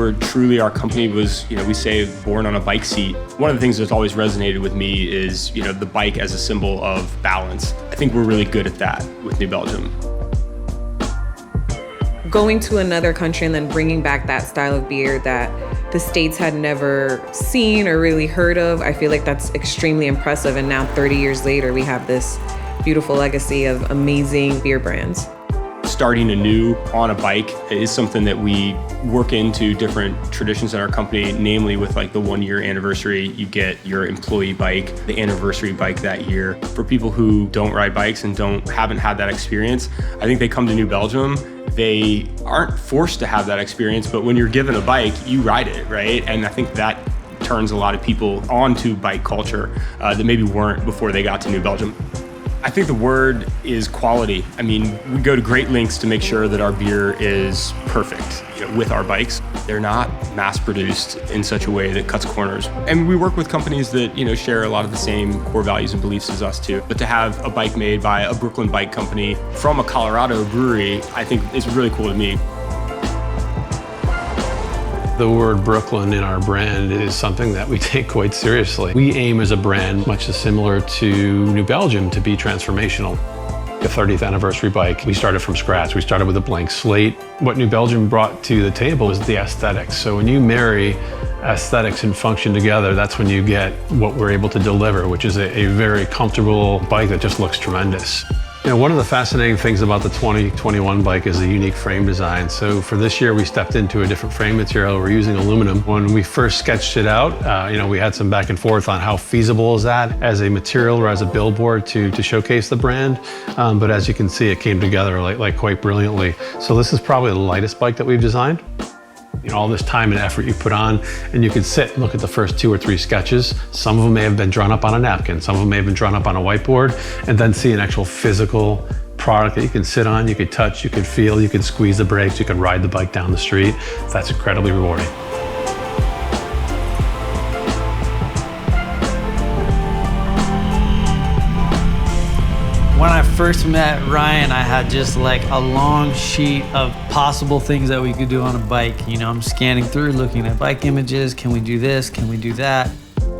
where truly our company was, we say born on a bike seat. One of the things that's always resonated with me is, the bike as a symbol of balance. I think we're really good at that with New Belgium. Going to another country and then bringing back that style of beer that the States had never seen or really heard of, I feel like that's extremely impressive. And now 30 years later, we have this beautiful legacy of amazing beer brands. Starting anew on a bike is something that we work into different traditions in our company, namely with like the 1-year anniversary, you get your employee bike, the anniversary bike that year. For people who don't ride bikes and haven't had that experience, I think they come to New Belgium, they aren't forced to have that experience, but when you're given a bike, you ride it, right? And I think that turns a lot of people onto bike culture that maybe weren't before they got to New Belgium. I think the word is quality. I mean, we go to great lengths to make sure that our beer is perfect with our bikes. They're not mass produced in such a way that cuts corners. And we work with companies that, share a lot of the same core values and beliefs as us too. But to have a bike made by a Brooklyn bike company from a Colorado brewery, I think is really cool to me. The word Brooklyn in our brand is something that we take quite seriously. We aim as a brand, much as similar to New Belgium, to be transformational. The 30th anniversary bike, we started from scratch. We started with a blank slate. What New Belgium brought to the table is the aesthetics. So when you marry aesthetics and function together, that's when you get what we're able to deliver, which is a very comfortable bike that just looks tremendous. One of the fascinating things about the 2021 bike is the unique frame design. So for this year, we stepped into a different frame material. We're using aluminum. When we first sketched it out, we had some back and forth on how feasible is that as a material or as a billboard to showcase the brand. But as you can see, it came together like quite brilliantly. So this is probably the lightest bike that we've designed. All this time and effort you put on, and you can sit and look at the first 2 or 3 sketches. Some of them may have been drawn up on a napkin, some of them may have been drawn up on a whiteboard, and then see an actual physical product that you can sit on, you can touch, you can feel, you can squeeze the brakes, you can ride the bike down the street. That's incredibly rewarding. When I first met Ryan, I had just like a long sheet of possible things that we could do on a bike. I'm scanning through, looking at bike images. Can we do this? Can we do that?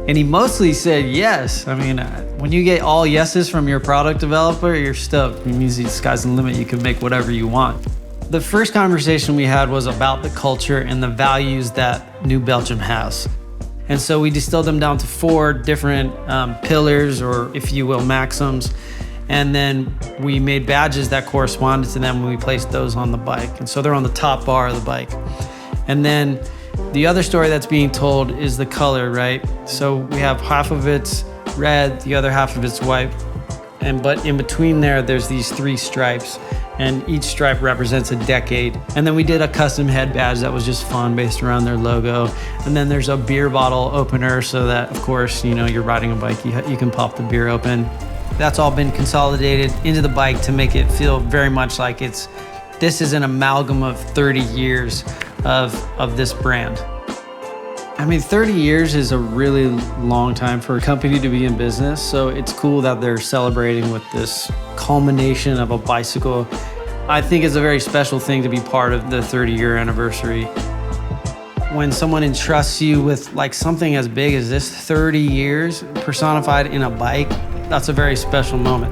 And he mostly said yes. I mean, when you get all yeses from your product developer, you're stoked. It means the sky's the limit. You can make whatever you want. The first conversation we had was about the culture and the values that New Belgium has. And so we distilled them down to 4 different pillars, or if you will, maxims. And then we made badges that corresponded to them when we placed those on the bike. And so they're on the top bar of the bike. And then the other story that's being told is the color, right? So we have half of it's red, the other half of it's white. But in between there's these 3 stripes, and each stripe represents a decade. And then we did a custom head badge that was just fun based around their logo. And then there's a beer bottle opener so that, of course, you're riding a bike, you can pop the beer open. That's all been consolidated into the bike to make it feel very much like this is an amalgam of 30 years of this brand. I mean, 30 years is a really long time for a company to be in business, so it's cool that they're celebrating with this culmination of a bicycle. I think it's a very special thing to be part of the 30-year anniversary. When someone entrusts you with like something as big as this, 30 years personified in a bike, that's a very special moment.